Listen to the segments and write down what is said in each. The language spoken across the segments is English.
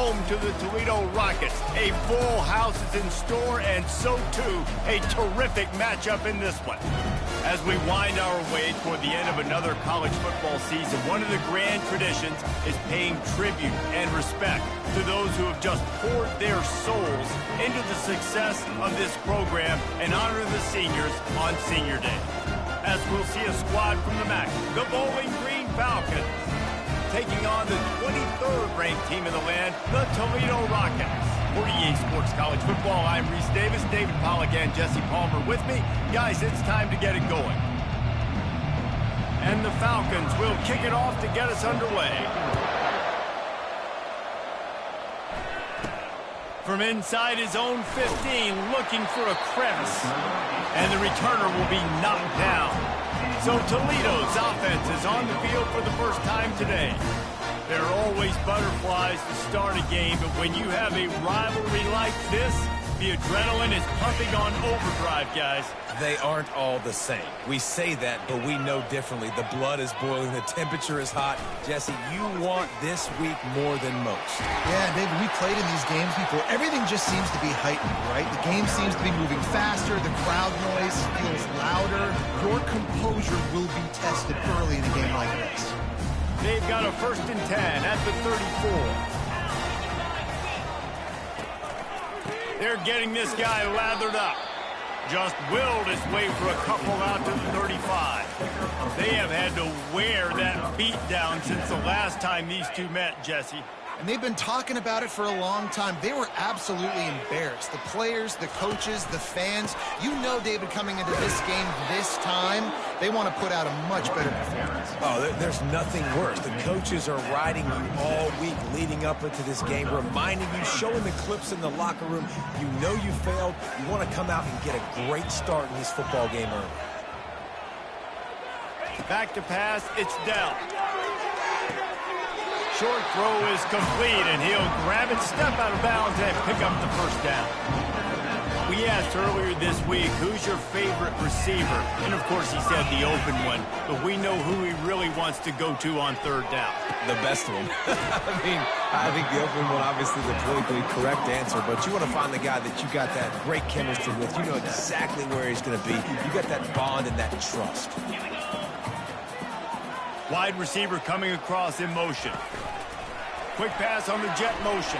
home to the Toledo Rockets. A full house is in store, and so too a terrific matchup in this one. As we wind our way toward the end of another college football season, one of the grand traditions is paying tribute and respect to those who have just poured their souls into the success of this program and honor the seniors on Senior Day. As we'll see a squad from the MAC, the Bowling Green Falcons, taking on the 23rd ranked team in the land, the Toledo Rockets. For EA Sports College Football, I'm Reese Davis, David Pollack, and Jesse Palmer with me. Guys, it's time to get it going. And the Falcons will kick it off to get us underway. From inside his own 15, looking for a crevice. And the returner will be knocked down. So Toledo's offense is on the field for the first time today. There are always butterflies to start a game, but when you have a rivalry like this, the adrenaline is pumping on overdrive, guys. They aren't all the same. We say that, but we know differently. The blood is boiling. The temperature is hot. Jesse, you want this week more than most. Yeah, David, we played in these games before. Everything just seems to be heightened, right? The game seems to be moving faster. The crowd noise feels louder. Your composure will be tested early in a game like this. They've got a 1st and 10 at the 34. They're getting this guy lathered up. Just willed his way for a couple out to the 35. They have had to wear that beat down since the last time these two met, Jesse. And they've been talking about it for a long time. They were absolutely embarrassed. The players, the coaches, the fans. You know, David, coming into this game this time, they want to put out a much better performance. Oh, there's nothing worse. The coaches are riding you all week leading up into this game, reminding you, showing the clips in the locker room. You know you failed. You want to come out and get a great start in this football game early. Back to pass, it's Dell. Short throw is complete, and he'll grab it, step out of bounds, and pick up the first down. We asked earlier this week, who's your favorite receiver? And, of course, he said the open one, but we know who he really wants to go to on 3rd down. The best one. I think the open one, obviously, the politically correct answer, but you want to find the guy that you got that great chemistry with. You know exactly where he's going to be. You got that bond and that trust. Wide receiver coming across in motion. Quick pass on the jet motion.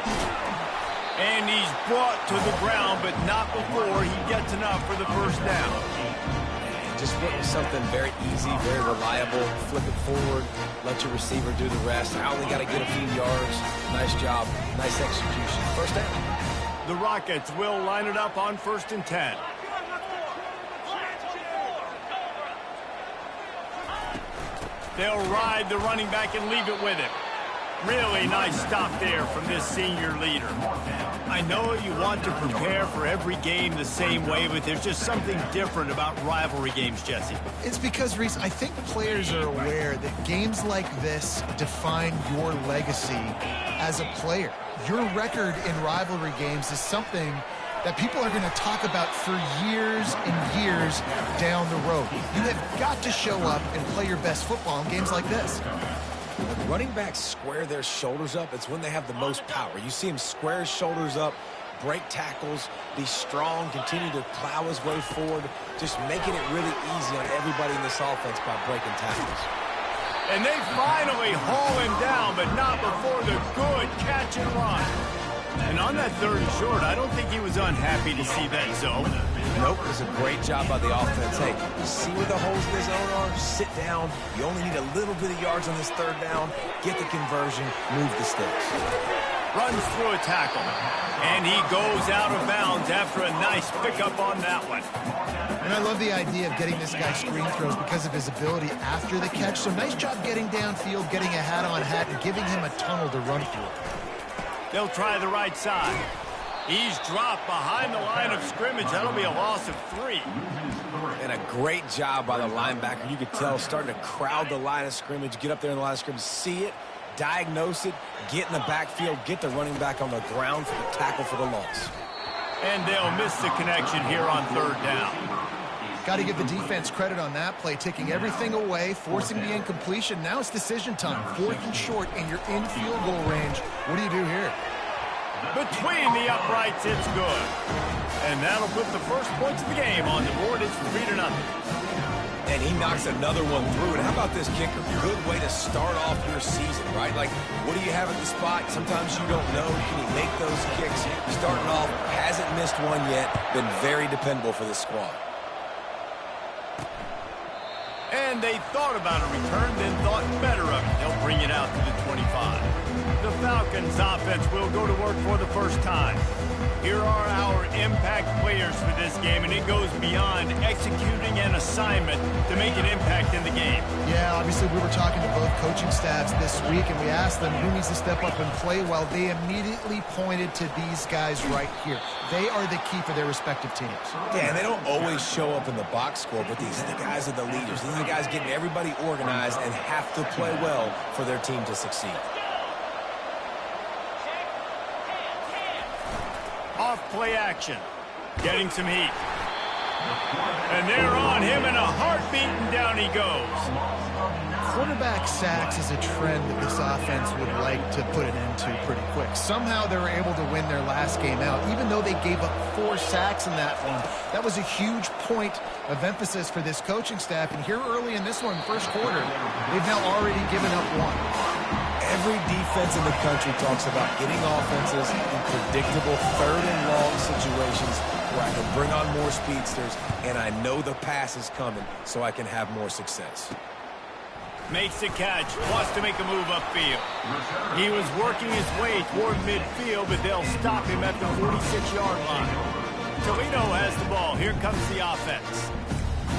And he's brought to the ground, but not before he gets enough for the 1st down. Just putting something very easy, very reliable. Flip it forward, let your receiver do the rest. I only got to get a few yards. Nice job, nice execution. 1st down. The Rockets will line it up on 1st and 10. They'll ride the running back and leave it with him. Really nice stop there from this senior leader. I know you want to prepare for every game the same way, but there's just something different about rivalry games, Jesse. It's because, Reese, I think players are aware that games like this define your legacy as a player. Your record in rivalry games is something that people are going to talk about for years and years down the road. You have got to show up and play your best football in games like this. When running backs square their shoulders up, it's when they have the most power. You see him square his shoulders up, break tackles, be strong, continue to plow his way forward, just making it really easy on everybody in this offense by breaking tackles. And they finally haul him down, but not before the good catch and run. And on that 3rd and short, I don't think he was unhappy to see that zone. Nope, it was a great job by the offense. Hey, you see where the holes in the zone are? Sit down. You only need a little bit of yards on this 3rd down. Get the conversion, move the sticks. Runs through a tackle. And he goes out of bounds after a nice pickup on that one. And I love the idea of getting this guy screen throws because of his ability after the catch. So nice job getting downfield, getting a hat-on hat, and giving him a tunnel to run through. They'll try the right side. He's dropped behind the line of scrimmage. That'll be a loss of 3. And a great job by the linebacker. You could tell starting to crowd the line of scrimmage, get up there in the line of scrimmage, see it, diagnose it, get in the backfield, get the running back on the ground for the tackle for the loss. And they'll miss the connection here on 3rd down. Got to give the defense credit on that play, taking everything away, forcing the incompletion. Now it's decision time. 4th and short, and you're in field goal range. What do you do here? Between the uprights, it's good. And that'll put the first points of the game on the board. It's 3-0. And he knocks another one through. And how about this kicker? Good way to start off your season, right? Like, what do you have at the spot? Sometimes you don't know. Can he make those kicks? Starting off, hasn't missed one yet. Been very dependable for this squad. And they thought about a return, then thought better of it. They'll bring it out to the 25. The Falcons offense will go to work for the first time. Here are our impact players for this game, and it goes beyond executing an assignment to make an impact in the game. Yeah, obviously we were talking to both coaching staffs this week, and we asked them who needs to step up and play well. They immediately pointed to these guys right here. They are the key for their respective teams. Yeah, and they don't always show up in the box score, but these are the guys are the leaders. These are the guys getting everybody organized and have to play well for their team to succeed. Off play action. Getting some heat. And they're on him in a heartbeat, and down he goes. Quarterback sacks is a trend that this offense would like to put an end to pretty quick. Somehow they were able to win their last game out, even though they gave up 4 sacks in that one. That was a huge point of emphasis for this coaching staff. And here early in this one, first quarter, they've now already given up 1. Every defense in the country talks about getting offenses in predictable third and long situations where I can bring on more speedsters and I know the pass is coming so I can have more success. Makes the catch, wants to make a move upfield. He was working his way toward midfield, but they'll stop him at the 46-yard line. Toledo has the ball. Here comes the offense.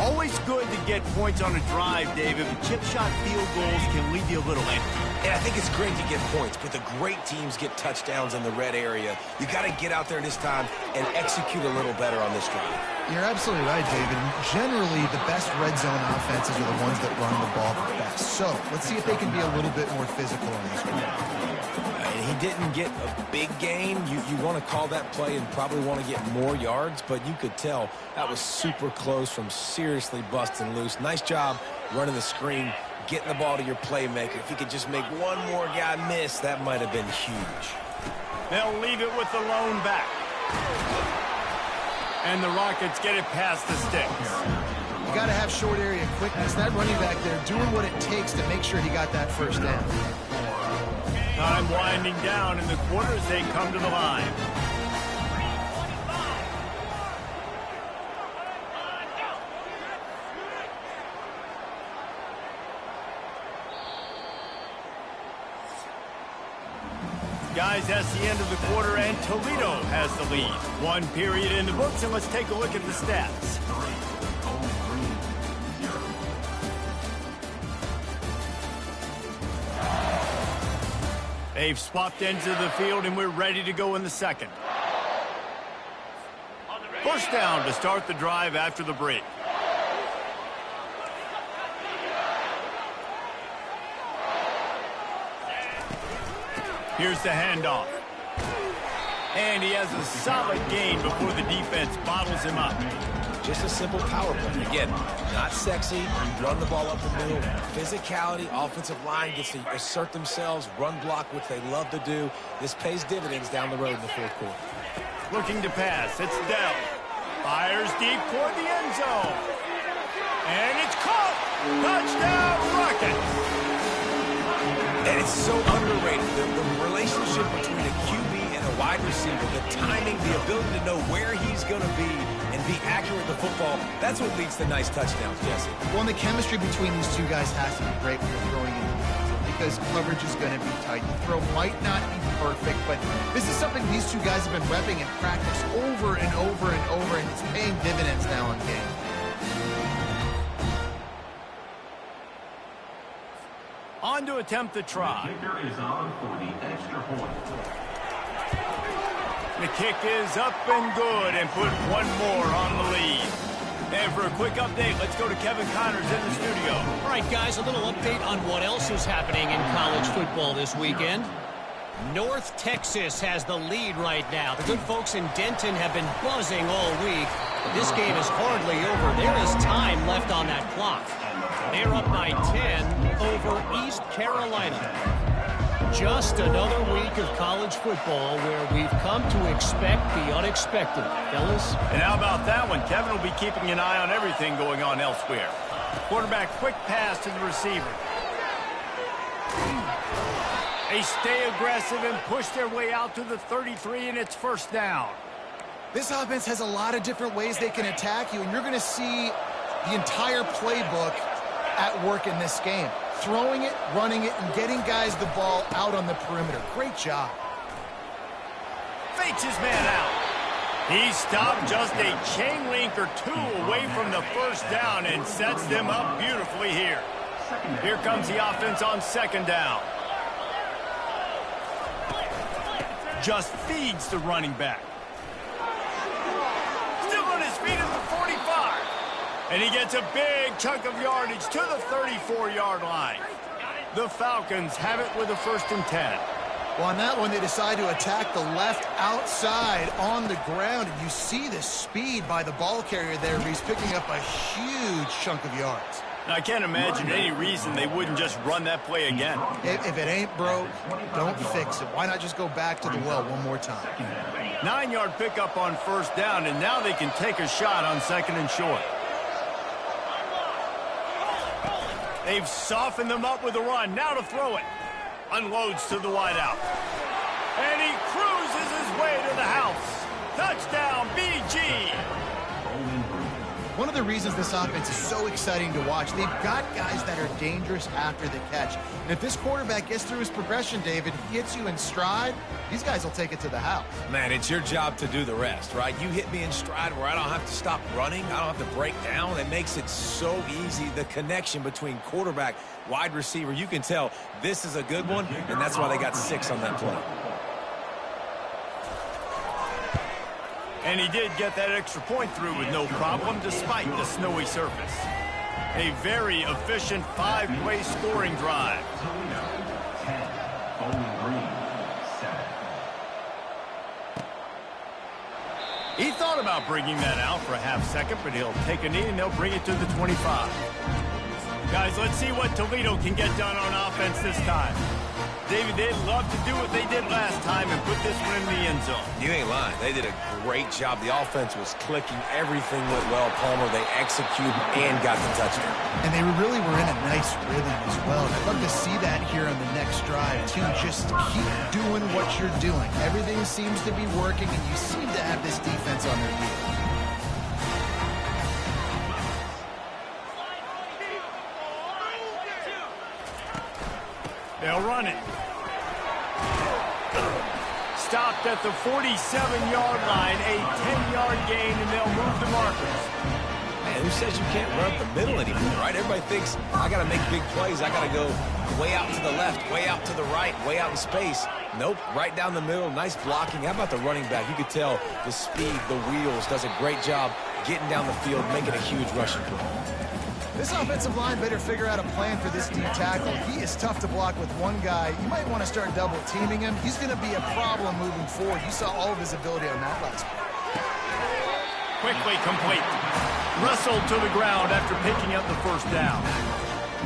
Always good to get points on a drive, David, but chip shot field goals can leave you a little empty. And I think it's great to get points, but the great teams get touchdowns in the red area. You got to get out there this time and execute a little better on this drive. You're absolutely right, David. Generally, the best red zone offenses are the ones that run the ball the best. So let's see if they can be a little bit more physical in this one. And he didn't get a big gain. You want to call that play and probably want to get more yards, but you could tell that was super close from seriously busting loose. Nice job running the screen, getting the ball to your playmaker. If you could just make one more guy miss, that might have been huge. They'll leave it with the lone back. And the Rockets get it past the sticks. You got to have short area quickness. That running back there doing what it takes to make sure he got that first down. Time winding down in the quarter as they come to the line. Guys, that's the end of the quarter, and Toledo has the lead. 1 period in the books, and let's take a look at the stats. They've swapped ends of the field, and we're ready to go in the second. First down to start the drive after the break. Here's the handoff. And he has a solid gain before the defense bottles him up. Just a simple power play. Again, not sexy, run the ball up the middle. Physicality, offensive line gets to assert themselves, run block, which they love to do. This pays dividends down the road in the fourth quarter. Looking to pass. It's Dell. Fires deep toward the end zone. And it's caught. Touchdown, Rockets. And it's so underrated. The relationship between a QB and a wide receiver, the timing, the ability to know where he's going to be and be accurate with the football, that's what leads to nice touchdowns, Jesse. Well, and the chemistry between these two guys has to be great when you're throwing in because coverage is going to be tight. The throw might not be perfect, but this is something these two guys have been repping in practice over and over and over, and it's paying dividends now in game. On to attempt the try. Kicker is on for the extra point. The kick is up and good and put one more on the lead. And for a quick update, let's go to Kevin Connors in the studio. All right, guys, a little update on what else is happening in college football this weekend. North Texas has the lead right now. The good folks in Denton have been buzzing all week. But this game is hardly over. There is time left on that clock. They're up by 10 over East Carolina. Just another week of college football where we've come to expect the unexpected, fellas. And how about that one? Kevin will be keeping an eye on everything going on elsewhere. Quarterback, quick pass to the receiver. They stay aggressive and push their way out to the 33, and it's first down. This offense has a lot of different ways they can attack you, and you're going to see the entire playbook at work in this game. Throwing it, running it, and getting guys the ball out on the perimeter. Great job. Fakes his man out. He stopped just a chain link or two away from the first down and sets them up beautifully here. Here comes the offense on second down. Just feeds the running back. Still on his feet at the 45. And he gets a big chunk of yardage to the 34-yard line. The Falcons have it with a 1st and 10. Well, on that one, they decide to attack the left outside on the ground. And you see the speed by the ball carrier there. He's picking up a huge chunk of yards. Now, I can't imagine any reason they wouldn't just run that play again. If it ain't broke, don't fix it. Why not just go back to the well one more time? 9-yard pickup on first down, and now they can take a shot on 2nd and short. They've softened them up with a run. Now to throw it. Unloads to the wideout. And he cruises his way to the house. Touchdown, BG. One of the reasons this offense is so exciting to watch, they've got guys that are dangerous after the catch. And if this quarterback gets through his progression, David, he hits you in stride, these guys will take it to the house. Man, it's your job to do the rest, right? You hit me in stride where I don't have to stop running. I don't have to break down. It makes it so easy. The connection between quarterback, wide receiver, you can tell this is a good one, and that's why they got 6 on that play. And he did get that extra point through with no problem despite the snowy surface. A very efficient 5-play scoring drive. Toledo, 10. Bowling Green, 7. He thought about bringing that out for a half second, but he'll take a knee and they'll bring it to the 25. Guys, let's see what Toledo can get done on offense this time. David, they'd love to do what they did last time and put this one in the end zone. You ain't lying. They did a great job. The offense was clicking. Everything went well, Palmer. They executed and got the touchdown. And they really were in a nice rhythm as well. And I'd love to see that here on the next drive, too. Just keep doing what you're doing. Everything seems to be working, and you seem to have this defense on their heels. They'll run it. Stopped at the 47-yard line, a 10-yard gain, and they'll move the markers. Man, who says you can't run up the middle anymore, right? Everybody thinks, I got to make big plays. I got to go way out to the left, way out to the right, way out in space. Nope, right down the middle, nice blocking. How about the running back? You could tell the speed, the wheels, does a great job getting down the field, making a huge rushing play. This offensive line better figure out a plan for this D tackle. He is tough to block with one guy. You might want to start double teaming him. He's going to be a problem moving forward. You saw all of his ability on that last play. Quickly complete. Wrestled to the ground after picking up the first down.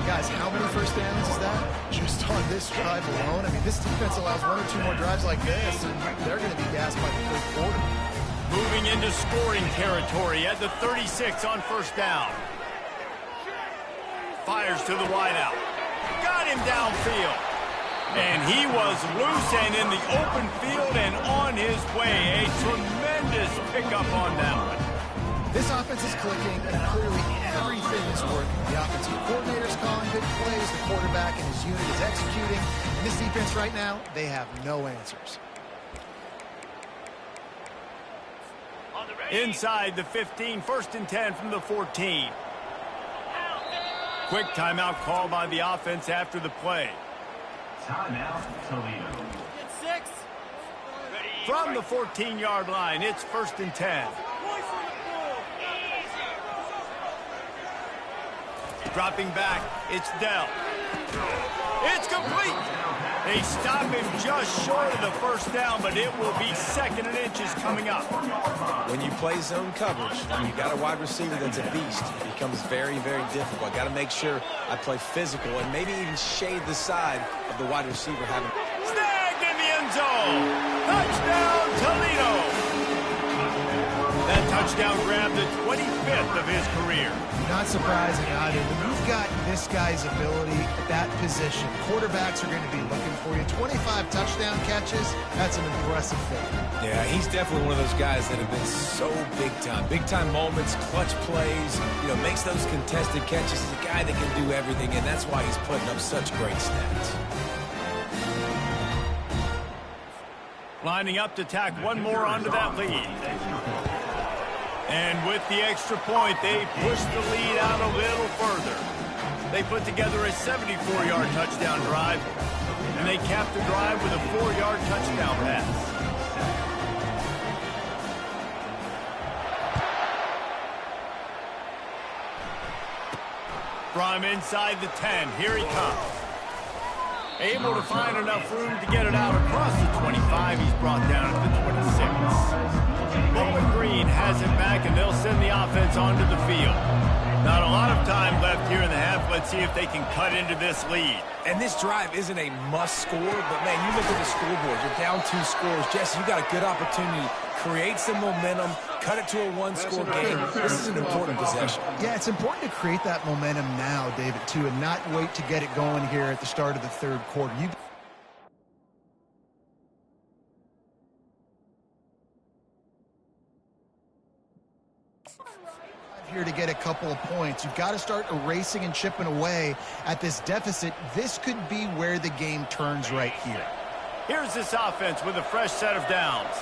Guys, how many first downs is that? Just on this drive alone? I mean, this defense allows 1 or 2 more drives like this, and they're going to be gassed by the third quarter. Moving into scoring territory at the 36 on first down. Fires to the wideout. Got him downfield. And he was loose and in the open field and on his way. A tremendous pickup on that one. This offense is clicking, and clearly everything is working. The offensive coordinator's calling big plays. The quarterback and his unit is executing. And this defense right now, they have no answers. Inside the 15, 1st and 10 from the 14. Quick timeout call by the offense after the play. Timeout, Toledo. From the 14-yard line, it's 1st and 10. Dropping back, it's Dell. It's complete. They stop him just short of the first down, but it will be 2nd and inches coming up. When you play zone coverage, when you got a wide receiver that's a beast, it becomes very, very difficult. I got to make sure I play physical and maybe even shade the side of the wide receiver having end zone. Touchdown, Toledo. That touchdown grabbed the 25th of his career. Not surprising either. When you've got this guy's ability at that position, quarterbacks are going to be looking for you. 25 touchdown catches, that's an impressive thing. Yeah, he's definitely one of those guys that have been so big time. Big time moments, clutch plays, makes those contested catches. He's a guy that can do everything, and that's why he's putting up such great stats. Lining up to tack one more onto that lead. And with the extra point, they push the lead out a little further. They put together a 74-yard touchdown drive, and they cap the drive with a 4-yard touchdown pass. From inside the 10, here he comes. Able to find enough room to get it out across the 25. He's brought down at the 26. Bowling Green has it back, and they'll send the offense onto the field. Not a lot of time left here in the half. Let's see if they can cut into this lead. And this drive isn't a must score, but, man, you look at the scoreboard. You're down 2 scores. Jesse, you got a good opportunity. Create some momentum. Cut it to a 1-score game. This is an important possession. Yeah, it's important to create that momentum now, David, too, and not wait to get it going here at the start of the third quarter. Here to get a couple of points. You've got to start erasing and chipping away at this deficit. This could be where the game turns right here. Here's this offense with a fresh set of downs.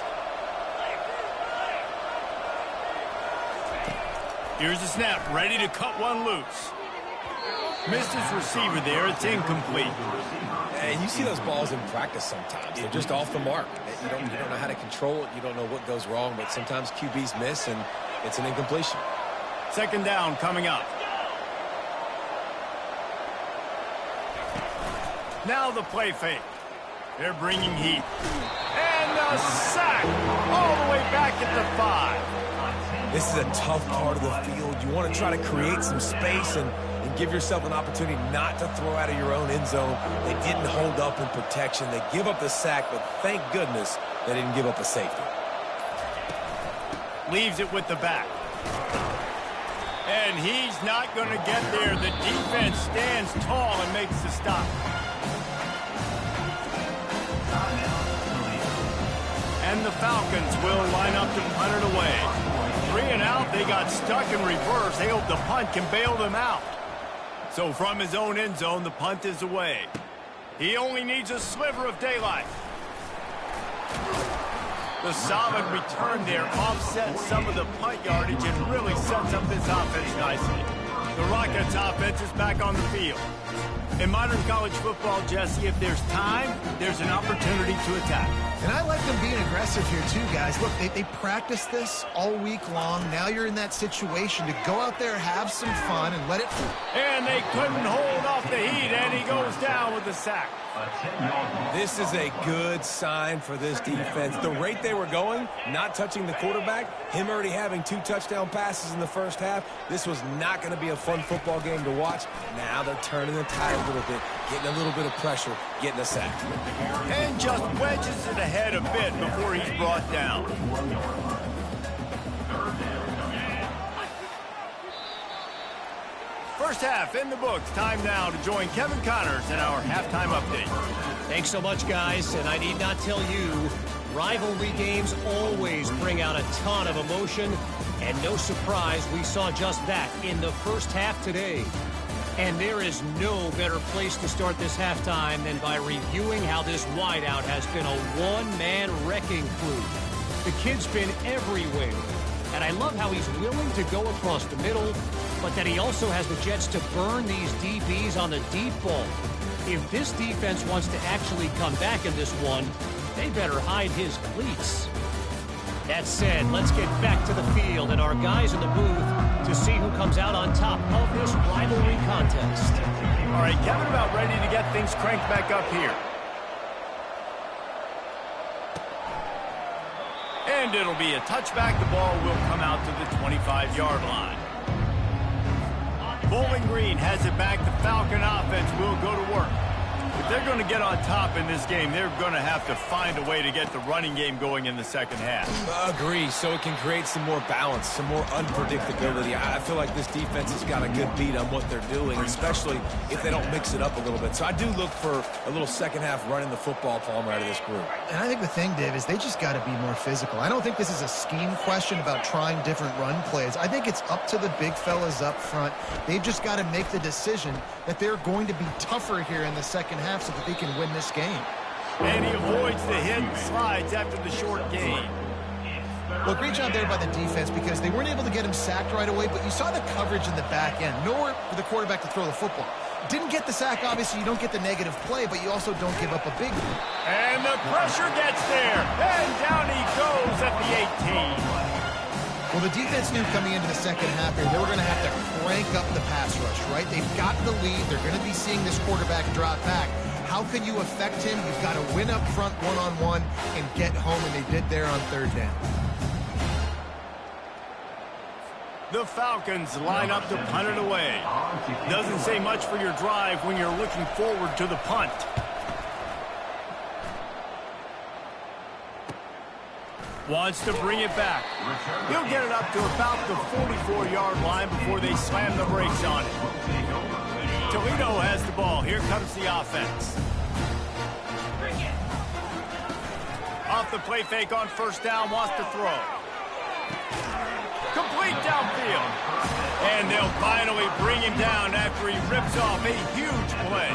Here's the snap, ready to cut one loose. Missed his receiver there. It's incomplete. And you see those balls in practice sometimes. They're just off the mark. You don't know how to control it. You don't know what goes wrong, but sometimes QBs miss, and it's an incompletion. Second down coming up. Now the play fake. They're bringing heat. And a sack all the way back at the 5. This is a tough part of the field. You want to try to create some space and give yourself an opportunity not to throw out of your own end zone. They didn't hold up in protection. They give up the sack, but thank goodness they didn't give up a safety. Leaves it with the back. And he's not going to get there. The defense stands tall and makes the stop. And the Falcons will line up to punt it away. 3 and out, they got stuck in reverse. They hope the punt can bail them out. So from his own end zone, the punt is away. He only needs a sliver of daylight. The solid return there offsets some of the punt yardage and really sets up this offense nicely. The Rockets offense is back on the field. In modern college football, Jesse, if there's time, there's an opportunity to attack. And I like them being aggressive here too, guys. Look, they practice this all week long. Now you're in that situation to go out there, have some fun, and let it... And they couldn't hold off the heat, and he goes down with the sack. This is a good sign for this defense. The rate they were going, not touching the quarterback, him already having 2 touchdown passes in the first half, this was not going to be a fun football game to watch. Now they're turning the tide a little bit, getting a little bit of pressure, getting a sack. And just wedges it ahead a bit before he's brought down. First half in the books. Time now to join Kevin Connors in our halftime update. Thanks so much, guys. And I need not tell you, rivalry games always bring out a ton of emotion. And no surprise, we saw just that in the first half today. And there is no better place to start this halftime than by reviewing how this wideout has been a one-man wrecking crew. The kid's been everywhere. And I love how he's willing to go across the middle, but that he also has the jets to burn these DBs on the deep ball. If this defense wants to actually come back in this one, they better hide his cleats. That said, let's get back to the field and our guys in the booth to see who comes out on top of this rivalry contest. All right, Kevin, about ready to get things cranked back up here. And it'll be a touchback. The ball will come out to the 25-yard line. Bowling Green has it back. The Falcon offense will go to work. The they're going to get on top in this game, they're going to have to find a way to get the running game going in the second half. Agree, so it can create some more balance, some more unpredictability. I feel like this defense has got a good beat on what they're doing, especially if they don't mix it up a little bit. So I do look for a little second half running the football, Palmer, out of this group. And I think the thing, Dave, is they just got to be more physical. I don't think this is a scheme question about trying different run plays. I think it's up to the big fellas up front. They've just got to make the decision that they're going to be tougher here in the second half so that they can win this game. And he avoids the hit and slides after the short gain. Well, great job there by the defense because they weren't able to get him sacked right away, but you saw the coverage in the back end. Nowhere for the quarterback to throw the football. Didn't get the sack, obviously you don't get the negative play, but you also don't give up a big one. And the pressure gets there. And down he goes at the 18. Well, the defense knew coming into the second half here, they were going to have to crank up the pass rush, right? They've got the lead. They're going to be seeing this quarterback drop back. How can you affect him? You've got to win up front one-on-one and get home, and they did there on third down. The Falcons line up to punt it away. Doesn't say much for your drive when you're looking forward to the punt. Wants to bring it back. He'll get it up to about the 44-yard line before they slam the brakes on it. Toledo has the ball. Here comes the offense. Off the play fake on first down, wants to throw. Complete downfield. And they'll finally bring him down after he rips off a huge play.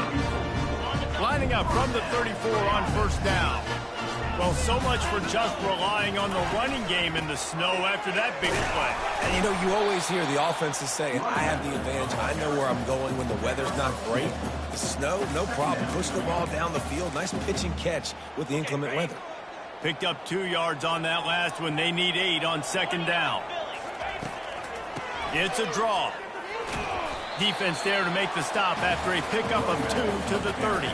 Lining up from the 34 on first down. Well, so much for just relying on the running game in the snow after that big play. And, you know, you always hear the offenses saying, I have the advantage. I know where I'm going when the weather's not great. The snow, no problem. Push the ball down the field. Nice pitch and catch with the inclement weather. Picked up 2 yards on that last one. They need 8 on second down. It's a draw. Defense there to make the stop after a pickup of 2 to the 30.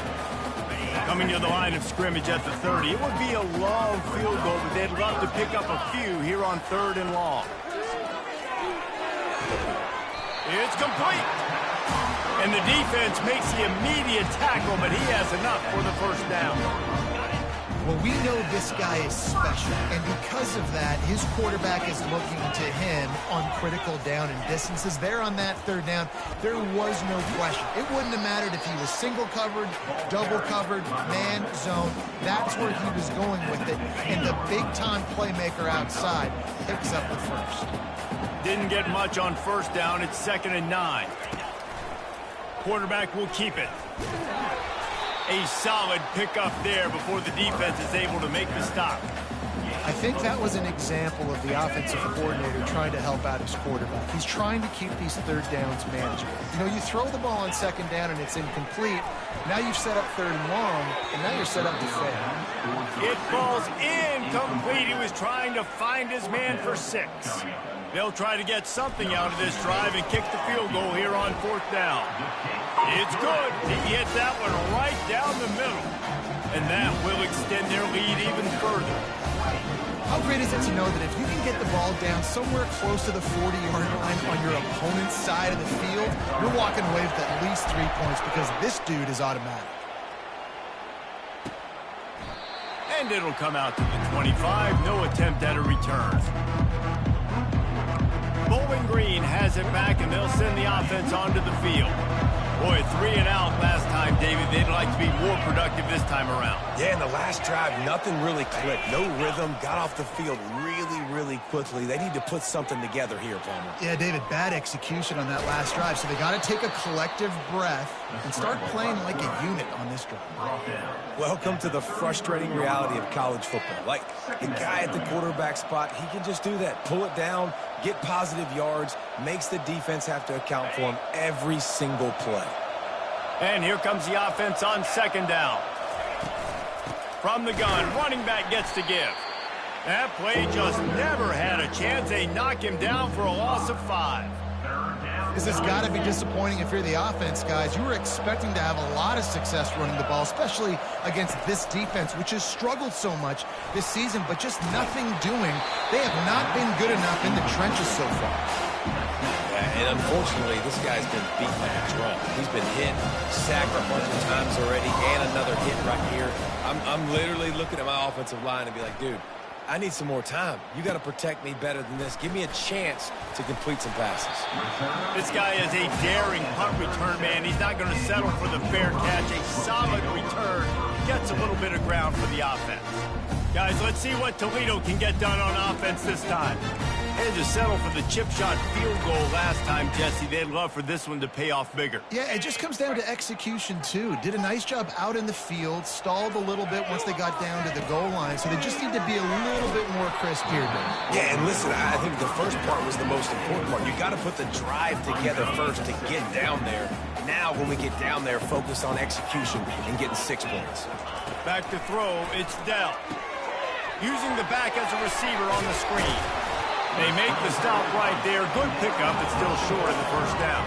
Coming to the line of scrimmage at the 30. It would be a long field goal, but they'd love to pick up a few here on third and long. It's complete. And the defense makes the immediate tackle, but he has enough for the first down. Well, we know this guy is special, and because of that, his quarterback is looking to him on critical down and distances. There on that third down, there was no question. It wouldn't have mattered if he was single covered, double covered, man, zone. That's where he was going with it, and the big-time playmaker outside picks up the first. Didn't get much on first down. It's 2nd and 9. Quarterback will keep it. A solid pickup there before the defense is able to make the stop. I think that was an example of the offensive coordinator trying to help out his quarterback. He's trying to keep these third downs manageable. You know, you throw the ball on second down and it's incomplete. Now you've set up third and long, and now you're set up to fail. It falls incomplete. He was trying to find his man for 6. They'll try to get something out of this drive and kick the field goal here on 4th down. It's good. He hit that one right down the middle. And that will extend their lead even further. How great is it to know that if you can get the ball down somewhere close to the 40-yard line on your opponent's side of the field, you're walking away with at least 3 points because this dude is automatic. And it'll come out to the 25. No attempt at a return. Bowling Green has it back, and they'll send the offense onto the field. Boy, 3 and out last time, David. They'd like to be more productive this time around. Yeah, in the last drive, nothing really clicked. No rhythm, got off the field really quickly. They need to put something together here, Palmer. Yeah, David, bad execution on that last drive, so they got to take a collective breath and start playing like a unit on this drive. Welcome to the frustrating reality of college football. Like, the guy at the quarterback spot, he can just do that. Pull it down, get positive yards, makes the defense have to account for him every single play. And here comes the offense on second down. From the gun, running back gets to give. That play just never had a chance. They knock him down for a loss of 5. This has got to be disappointing if you're the offense, guys. You were expecting to have a lot of success running the ball, especially against this defense, which has struggled so much this season, but just nothing doing. They have not been good enough in the trenches so far. And unfortunately, this guy's been beat like a drum. He's been hit, sacked a bunch of times already, and another hit right here. I'm literally looking at my offensive line and be like, dude, I need some more time. You got to protect me better than this. Give me a chance to complete some passes. This guy is a daring punt return man. He's not going to settle for the fair catch. A solid return. Gets a little bit of ground for the offense. Guys, let's see what Toledo can get done on offense this time. They just settled for the chip shot field goal last time, Jesse. They'd love for this one to pay off bigger. Yeah, it just comes down to execution, too. Did a nice job out in the field, stalled a little bit once they got down to the goal line, so they just need to be a little bit more crisp here. Yeah, and listen, I think the first part was the most important part. You got to put the drive together first to get down there. Now, when we get down there, focus on execution and getting 6 points. Back to throw, it's Dell. Using the back as a receiver on the screen. They make the stop right there. Good pickup, but still short of the first down.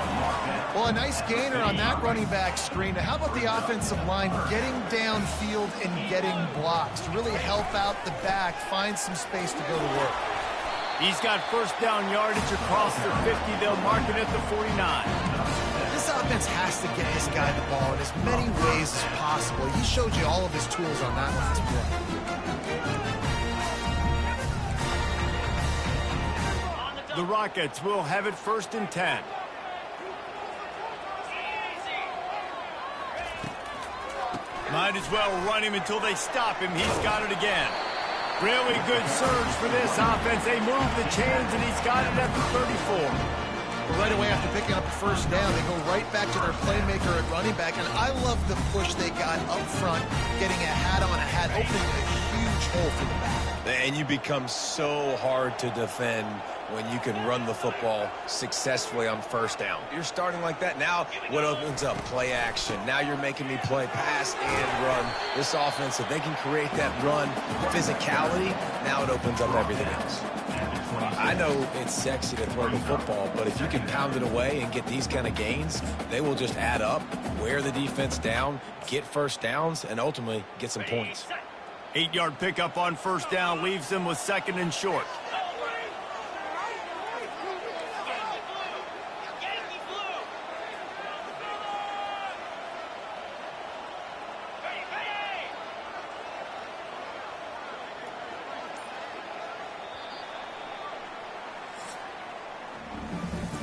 Well, a nice gainer on that running back screen. Now, how about the offensive line getting downfield and getting blocks to really help out the back, find some space to go to work? He's got first down yardage across the 50. They'll mark it at the 49. This offense has to get this guy the ball in as many ways as possible. He showed you all of his tools on that last play. The Rockets will have it 1st and 10. Might as well run him until they stop him. He's got it again. Really good surge for this offense. They move the chains, and he's got it at the 34. Right away after picking up the first down, they go right back to their playmaker at running back. And I love the push they got up front, getting a hat on a hat, opening a huge hole for the back. And you become so hard to defend when you can run the football successfully on first down. You're starting like that. Now what opens up? Play action. Now you're making me play pass and run. This offense, if they can create that run physicality, now it opens up everything else. I know it's sexy to throw the football, but if you can pound it away and get these kind of gains, they will just add up, wear the defense down, get first downs, and ultimately get some points. 8-yard pickup on first down leaves them with 2nd and short.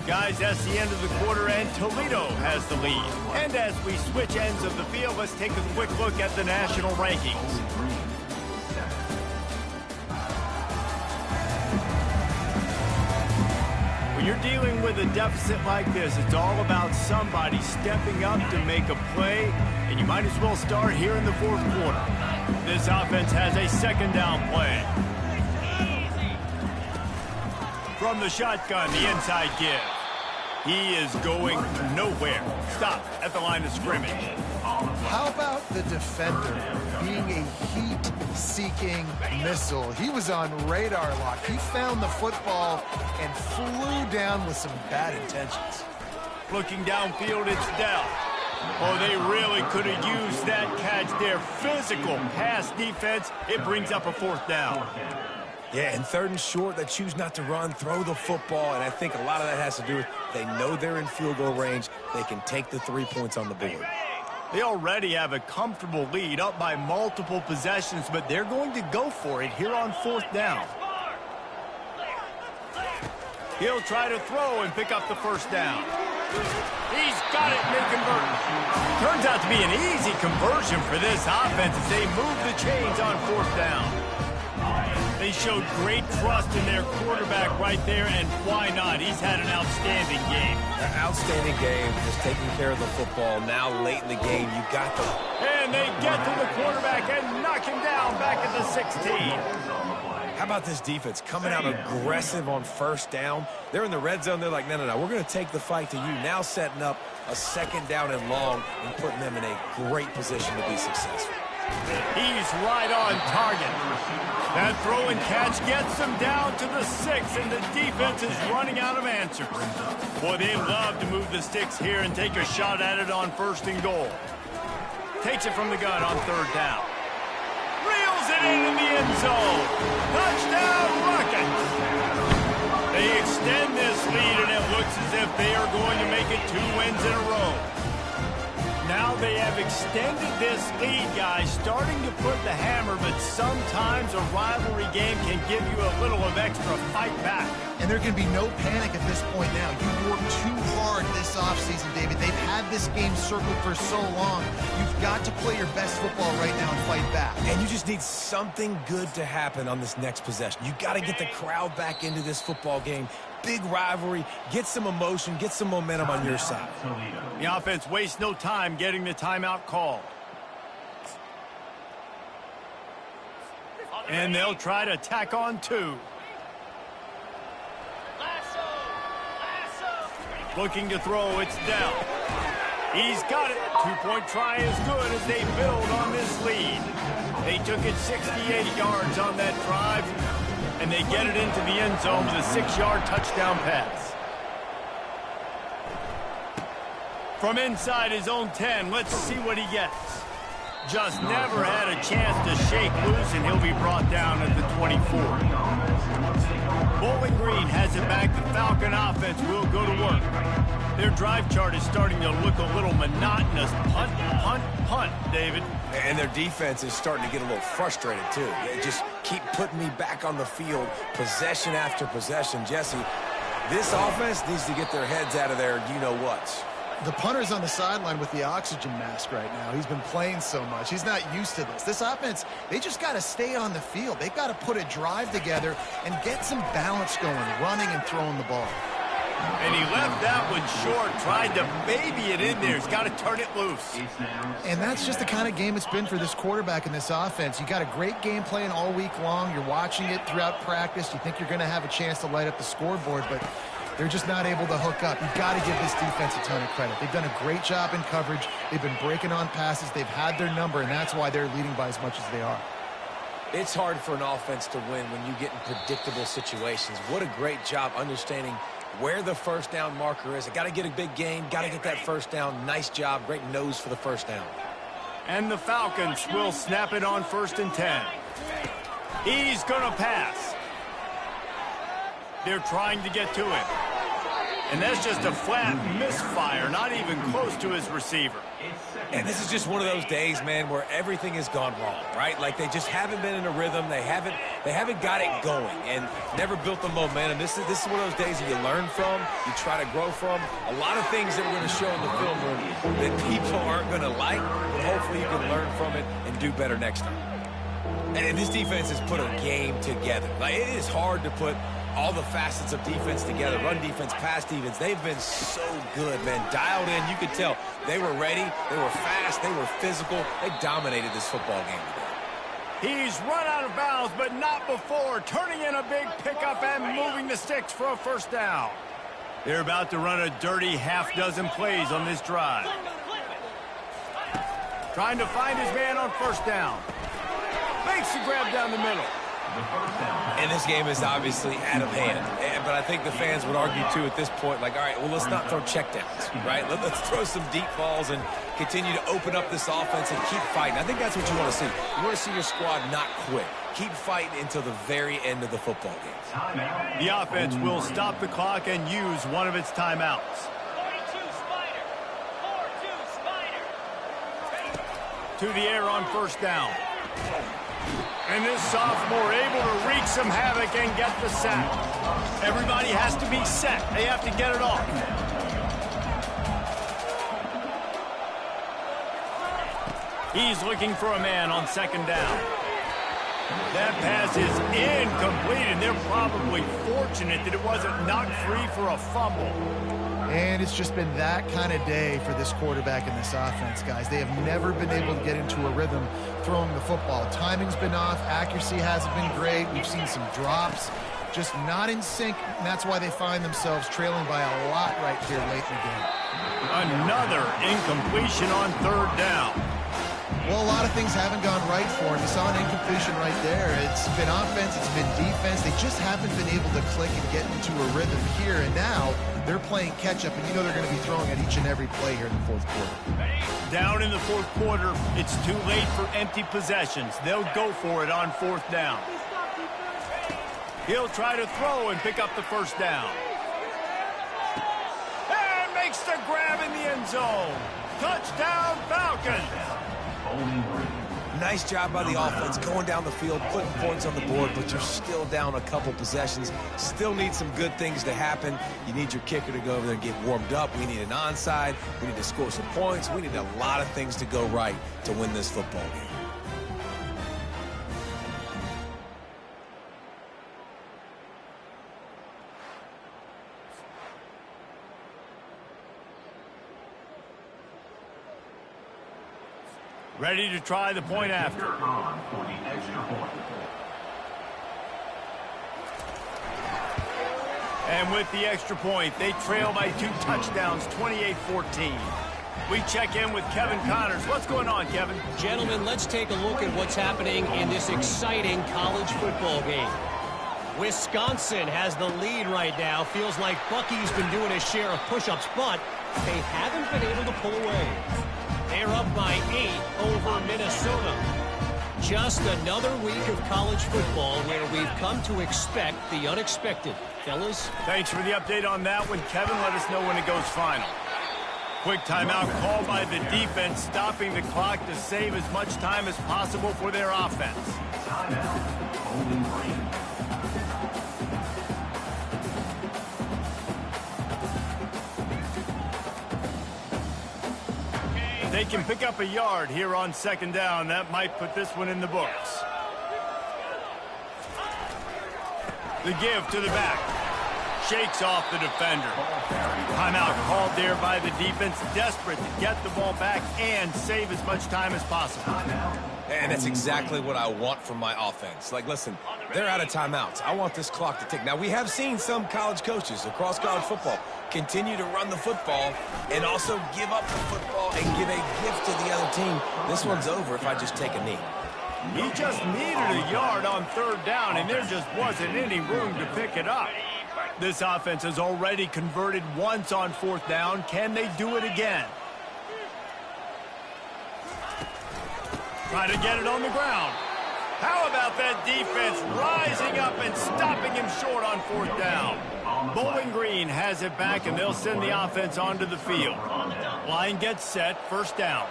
Guys, that's the end of the quarter, and Toledo has the lead. And as we switch ends of the field, let's take a quick look at the national rankings. When you're dealing with a deficit like this, it's all about somebody stepping up to make a play, and you might as well start here in the 4th quarter. This offense has a 2nd down play. From the shotgun, the inside give. He is going nowhere. Stop at the line of scrimmage. How about the defender being a heat-seeking missile? He was on radar lock. He found the football and flew down with some bad intentions. Looking downfield, it's Dell. Oh, they really could have used that catch there. Physical pass defense. It brings up a 4th down. Yeah, and 3rd and short, they choose not to run, throw the football, and I think a lot of that has to do with they know they're in field goal range. They can take the 3 points on the board. They already have a comfortable lead, up by multiple possessions, but they're going to go for it here on 4th down. He'll try to throw and pick up the first down. He's got it, and they convert. Turns out to be an easy conversion for this offense as they move the chains on 4th down. They showed great trust in their quarterback right there, and why not? He's had an outstanding game. An outstanding game, just taking care of the football. Now late in the game, you got the... And they get to the quarterback and knock him down back at the 16. How about this defense coming out aggressive on first down? They're in the red zone. They're like, no, we're going to take the fight to you. Now setting up a 2nd down and long and putting them in a great position to be successful. He's right on target. That throw and catch gets them down to the 6, and the defense is running out of answers. Boy, they love to move the sticks here and take a shot at it on 1st and goal. Takes it from the gun on 3rd down. Reels it in the end zone. Touchdown, Rockets. They extend this lead, and it looks as if they are going to make it 2 wins in a row. Now they have extended this lead, guys, starting to put the hammer, but sometimes a rivalry game can give you a little of extra fight back. And there can be no panic at this point now. You worked too hard this offseason, David. They've had this game circled for so long. You've got to play your best football right now and fight back. And you just need something good to happen on this next possession. You got to get the crowd back into this football game. Big rivalry, get some emotion, get some momentum on your side. The offense wastes no time getting the timeout called. And they'll try to tack on 2. Looking to throw, it's Dell. He's got it. 2-point try is good as they build on this lead. They took it 68 yards on that drive, and they get it into the end zone with a 6-yard touchdown pass. From inside his own 10, let's see what he gets. Just never had a chance to shake loose, and he'll be brought down at the 24. Bowling Green has it back. The Falcon offense will go to work. Their drive chart is starting to look a little monotonous. Punt, punt, punt, David. And their defense is starting to get a little frustrated, too. They just keep putting me back on the field, possession after possession. Jesse, this offense needs to get their heads out of there, you-know-what. The punter's on the sideline with the oxygen mask right now. He's been playing so much. He's not used to this. This offense, they just got to stay on the field. They've got to put a drive together and get some balance going, running and throwing the ball. And he left that one short, tried to baby it in there. He's got to turn it loose. And that's just the kind of game it's been for this quarterback in this offense. You got a great game plan all week long. You're watching it throughout practice. You think you're going to have a chance to light up the scoreboard, but they're just not able to hook up. You've got to give this defense a ton of credit. They've done a great job in coverage. They've been breaking on passes. They've had their number, and that's why they're leading by as much as they are. It's hard for an offense to win when you get in predictable situations. What a great job understanding where the first down marker is. I got to get a big gain, got to get that first down. Nice job, great nose for the first down. And the Falcons will snap it on 1st and 10. He's going to pass. They're trying to get to him. And that's just a flat misfire, not even close to his receiver. And this is just one of those days, man, where everything has gone wrong, right? Like they just haven't been in a rhythm. They haven't got it going and never built the momentum. This is one of those days that you learn from, you try to grow from. A lot of things that we're going to show in the film room that people aren't going to like, but hopefully you can learn from it and do better next time. And this defense has put a game together. Like it is hard to put all the facets of defense together, run defense, pass defense. They've been so good, man. Dialed in, you could tell. They were ready, they were fast, they were physical. They dominated this football game today. He's run out of bounds, but not before. Turning in a big pickup and moving the sticks for a first down. They're about to run a dirty half-dozen plays on this drive. Trying to find his man on first down. Makes the grab down the middle. And this game is obviously out of hand. But I think the fans would argue, too, at this point, like, all right, well, let's not throw checkdowns, right? Let's throw some deep balls and continue to open up this offense and keep fighting. I think that's what you want to see. You want to see your squad not quit. Keep fighting until the very end of the football game. The offense will stop the clock and use one of its timeouts. 42 Spider. 4-2 Spider. To the air on first down. And this sophomore able to wreak some havoc and get the sack. Everybody has to be set. They have to get it off. He's looking for a man on second down. That pass is incomplete, and they're probably fortunate that it wasn't knocked free for a fumble. And it's just been that kind of day for this quarterback and this offense, guys. They have never been able to get into a rhythm throwing the football. Timing's been off. Accuracy hasn't been great. We've seen some drops. Just not in sync, and that's why they find themselves trailing by a lot right here late in the game. Another incompletion on third down. Well, a lot of things haven't gone right for him. You saw an incompletion right there. It's been offense, it's been defense. They just haven't been able to click and get into a rhythm here. And now they're playing catch-up, and you know they're going to be throwing at each and every play here in the fourth quarter. Down in the fourth quarter, it's too late for empty possessions. They'll go for it on fourth down. He'll try to throw and pick up the first down. Makes the grab in the end zone. Touchdown, Falcons. Bowling Green. Nice job by the offense going down the field, putting points on the board, but you're still down a couple possessions. Still need some good things to happen. You need your kicker to go over there and get warmed up. We need an onside. We need to score some points. We need a lot of things to go right to win this football game. Ready to try the point after. You're on for the extra point. And with the extra point, they trail by 2 touchdowns, 28-14. We check in with Kevin Connors. What's going on, Kevin? Gentlemen, let's take a look at what's happening in this exciting college football game. Wisconsin has the lead right now. Feels like Bucky's been doing his share of push-ups, but they haven't been able to pull away. They're up by 8 over Minnesota. Just another week of college football where we've come to expect the unexpected. Fellas? Thanks for the update on that one, Kevin. Let us know when it goes final. Quick timeout called by the defense, stopping the clock to save as much time as possible for their offense. Timeout. Bowling Green. They can pick up a yard here on second down. That might put this one in the books. The give to the back. Shakes off the defender. Timeout called there by the defense. Desperate to get the ball back and save as much time as possible. And that's exactly what I want from my offense. Like, listen, they're out of timeouts. I want this clock to tick. Now, we have seen some college coaches across college football continue to run the football and also give up the football and give a gift to the other team. This one's over if I just take a knee. He just needed a yard on third down, and there just wasn't any room to pick it up. This offense has already converted once on fourth down. Can they do it again? Try to get it on the ground. How about that defense rising up and stopping him short on fourth down? Bowling Green has it back, and they'll send the offense onto the field. Line gets set, first down.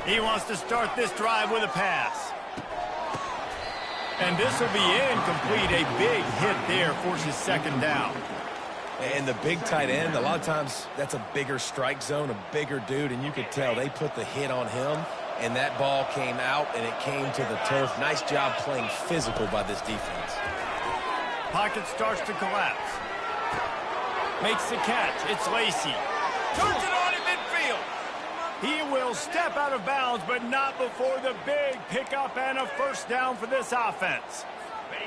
He wants to start this drive with a pass. And this will be incomplete. A big hit there forces second down. And the big tight end, a lot of times that's a bigger strike zone, a bigger dude, and you could tell they put the hit on him, and that ball came out, and it came to the turf. Nice job playing physical by this defense. Pocket starts to collapse. Makes the catch. It's Lacey. Turns it on in midfield. He will step out of bounds, but not before the big pickup and a first down for this offense.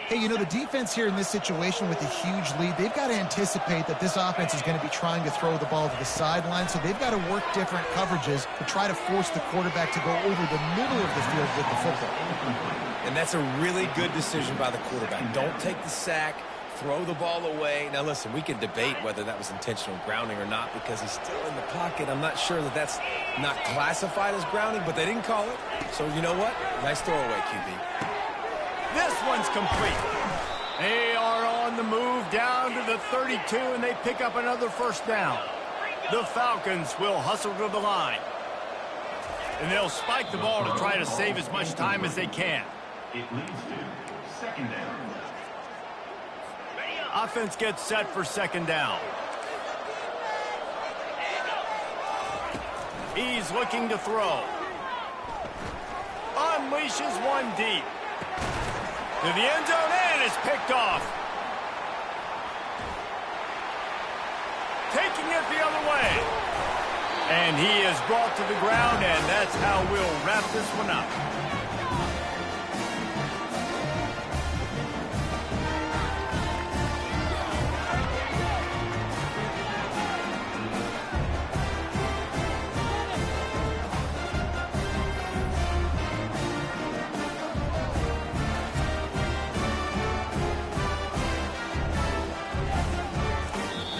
Hey, you know, the defense here in this situation with a huge lead, they've got to anticipate that this offense is going to be trying to throw the ball to the sideline, so they've got to work different coverages to try to force the quarterback to go over the middle of the field with the football. And that's a really good decision by the quarterback. Don't take the sack, throw the ball away. Now, listen, we can debate whether that was intentional grounding or not because he's still in the pocket. I'm not sure that that's not classified as grounding, but they didn't call it. So, you know what? Nice throwaway, QB. This one's complete. They are on the move down to the 32, and they pick up another first down. The Falcons will hustle to the line. And they'll spike the ball to try to save as much time as they can. It leads to second down. Offense gets set for second down. He's looking to throw. Unleashes one deep. To the end zone, and it's picked off. Taking it the other way. And he is brought to the ground, and that's how we'll wrap this one up.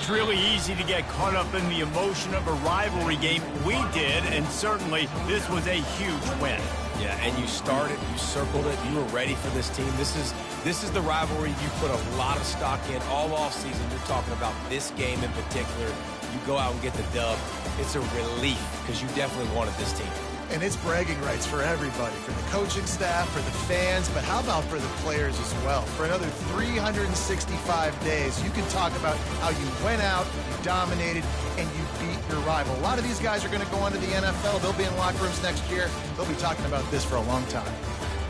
It's really easy to get caught up in the emotion of a rivalry game. We did, and certainly this was a huge win. Yeah, and you started, you circled it, you were ready for this team. This is the rivalry you put a lot of stock in all offseason. You're talking about this game in particular. You go out and get the dub. It's a relief because you definitely wanted this team. And it's bragging rights for everybody, for the coaching staff, for the fans, but how about for the players as well? For another 365 days, you can talk about how you went out, you dominated, and you beat your rival. A lot of these guys are going to go on to the NFL. They'll be in locker rooms next year. They'll be talking about this for a long time.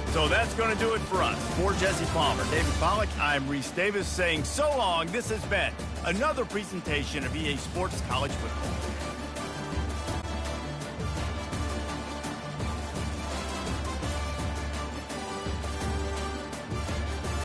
So that's going to do it for us. For Jesse Palmer, David Pollack, I'm Reese Davis saying so long. This has been another presentation of EA Sports College Football.